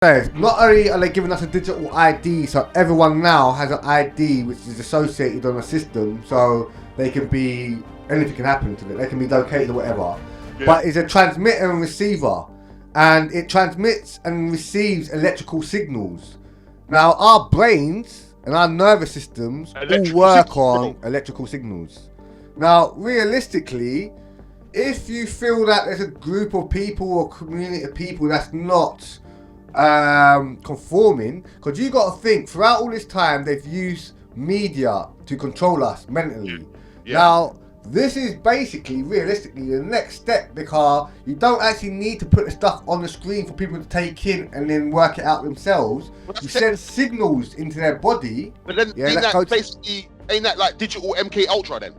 Not only are they giving us a digital ID, so everyone now has an ID which is associated on a system, so they can be, anything can happen to them, they can be located or whatever. Yeah. But it's a transmitter and receiver, and it transmits and receives electrical signals. Now our brains and our nervous systems all work on electrical signals. Now realistically, if you feel that there's a group of people or community of people that's not conforming, because you got to think throughout all this time they've used media to control us mentally. Yeah. Now this is basically realistically the next step, because you don't actually need to put the stuff on the screen for people to take in and then work it out themselves. You send signals into their body. But then ain't that like digital MK Ultra then?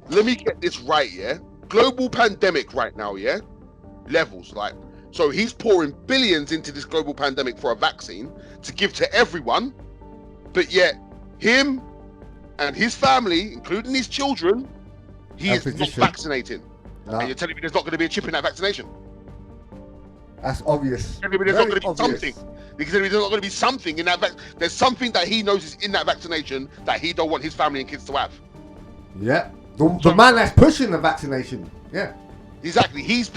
Let me get this right, yeah? Global pandemic right now, yeah? Levels, like, so he's pouring billions into this global pandemic for a vaccine to give to everyone, but yet him and his family, including his children, he is not vaccinating. No. And you're telling me there's not going to be a chip in that vaccination? That's obvious. There's not going to be something. Because there's not going to be something in that there's something that he knows is in that vaccination that he don't want his family and kids to have. Yeah. The man that's pushing the vaccination, yeah. Exactly, he's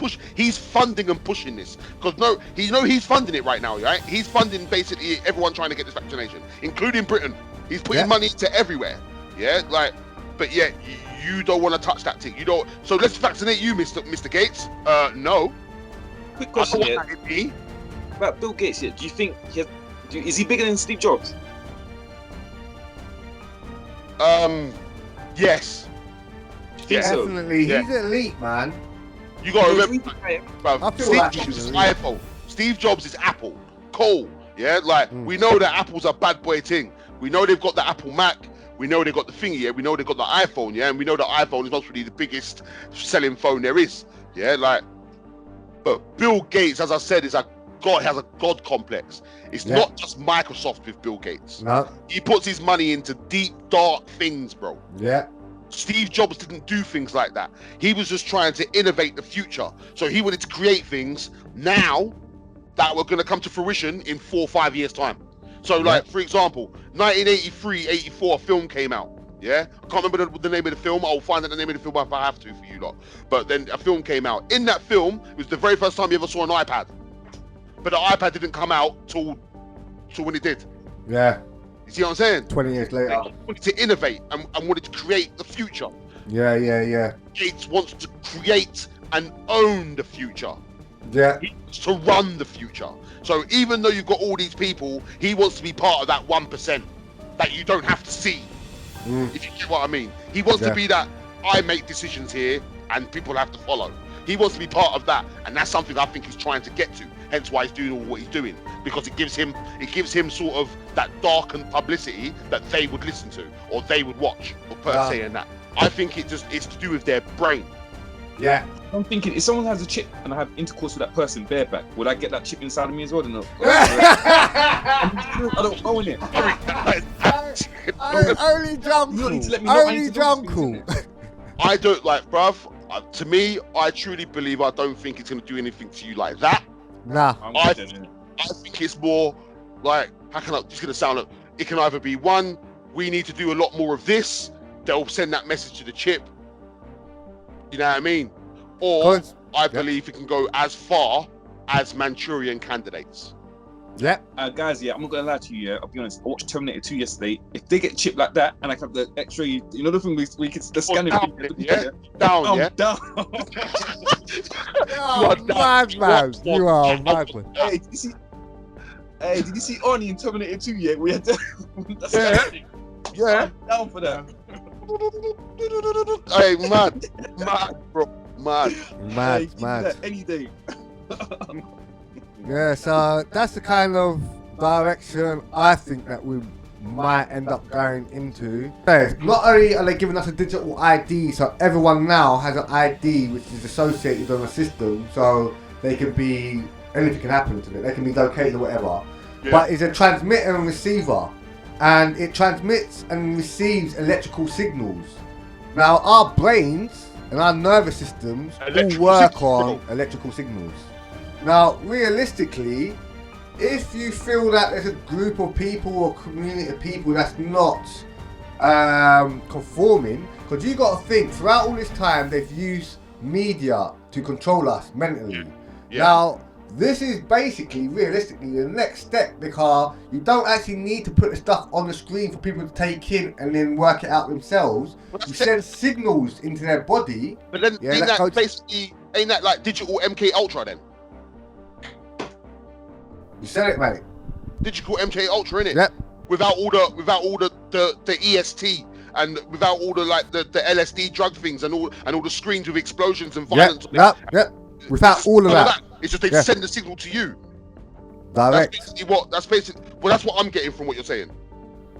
funding and pushing this. Because he's funding it right now, right? He's funding basically everyone trying to get this vaccination, including Britain. He's putting money to everywhere, yeah? Like, but yet, you don't want to touch that thing. You don't, so let's vaccinate you, Mr. Gates. No. Quick question here. About Bill Gates here, do you think, is he bigger than Steve Jobs? Yes. Definitely, he's elite, man. You gotta remember, Steve Jobs is iPhone. Steve Jobs is Apple. Cool, yeah. Like we know that Apple's a bad boy thing. We know they've got the Apple Mac. We know they've got the thingy. Yeah. We know they've got the iPhone. Yeah, and we know the iPhone is possibly the biggest selling phone there is. Yeah, like. But Bill Gates, as I said, has a God complex. It's not just Microsoft with Bill Gates. No. He puts his money into deep, dark things, bro. Yeah. Steve Jobs didn't do things like that. He was just trying to innovate the future. So he wanted to create things now that were going to come to fruition in 4 or 5 years' time. So, like, for example, 1983, 84, a film came out. Yeah? I can't remember the name of the film. I'll find out the name of the film if I have to for you lot. But then a film came out. In that film, it was the very first time you ever saw an iPad. But the iPad didn't come out till when it did. Yeah. You see what I'm saying? 20 years later. He wanted to innovate and wanted to create the future. Yeah. Gates wants to create and own the future. Yeah. He wants to run the future. So even though you've got all these people, he wants to be part of that 1% that you don't have to see. If you get what I mean. He wants to be that, I make decisions here and people have to follow. He wants to be part of that, and that's something I think he's trying to get to. Hence why he's doing all what he's doing, because it gives him sort of that darkened publicity that they would listen to or they would watch, or per se, and that. I think it's to do with their brain. Yeah. I'm thinking, if someone has a chip and I have intercourse with that person bareback, would I get that chip inside of me as well or not? I don't know in it. Only jump cool. I don't like, bruv. To me, I truly believe I don't think it's going to do anything to you like that. Nah. I think it's more like, it's going to sound like, it can either be one, we need to do a lot more of this, they'll send that message to the chip. You know what I mean? Or I believe it can go as far as Manchurian candidates. Yeah. Guys, I'm not going to lie to you, I'll be honest, I watched Terminator 2 yesterday. If they get chipped like that, and I have the x-ray, you know the thing we can the scanning. Down. Down. You are mad, man. You are mad, man. Hey, did you see Arnie in Terminator 2 yet? We had to... Yeah. I'm down for that. Hey, mad, bro. Mad. Any day. Yeah, so that's the kind of direction I think that we might end up going into. Not only are they giving us a digital ID, so everyone now has an ID which is associated on a system, so they can be, anything can happen to them, they can be located or whatever. But it's a transmitter and receiver, and it transmits and receives electrical signals. Now, our brains and our nervous systems all work on electrical signals. Now, realistically, if you feel that there's a group of people or community of people that's not conforming, because you got to think, throughout all this time, they've used media to control us mentally. Yeah. Now, this is basically, realistically, the next step, because you don't actually need to put the stuff on the screen for people to take in and then work it out themselves. You send signals into their body. But then ain't that like digital MK Ultra then? You said it, mate. Digital MK Ultra, innit? Yep. Without all the EST and without all the like the LSD drug things and all the screens with explosions and violence. Yep. Without all of that. It's just they send the signal to you. Direct. That's basically that's what I'm getting from what you're saying.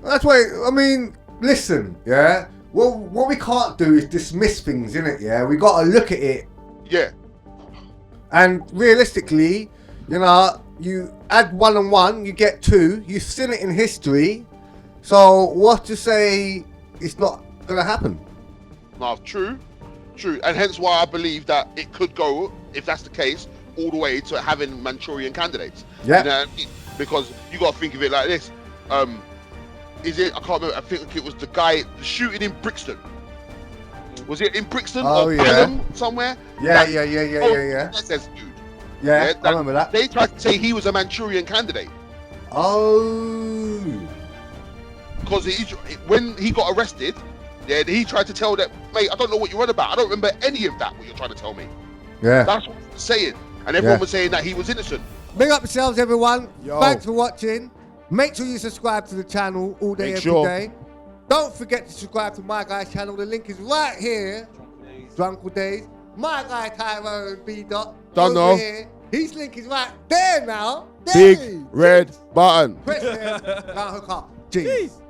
That's why, I mean, listen, yeah? Well, what we can't do is dismiss things, innit, yeah? We got to look at it. Yeah. And realistically, you know, you add 1 and 1, you get 2. You've seen it in history. So what to say it's not going to happen? No, true. And hence why I believe that it could go, if that's the case, all the way to having Manchurian candidates. Yeah. You know, because you got to think of it like this. Is it? I can't remember. I think it was the guy shooting in Brixton. Was it in Brixton or Pelham somewhere? Yeah. That's dude. Yeah, I remember that. They tried to say he was a Manchurian candidate. Oh. Because when he got arrested, yeah, he tried to tell that, mate, I don't know what you're on about. I don't remember any of that, what you're trying to tell me. Yeah. That's what he was saying. And everyone was saying that he was innocent. Big up yourselves, everyone. Yo. Thanks for watching. Make sure you subscribe to the channel all day, every day. Don't forget to subscribe to my guy's channel. The link is right here. Drunkle Days. My guy Tyrone B. Dot. Don't know. Here. His link is right there now. Big red button. Press there. Now hook up. Jeez.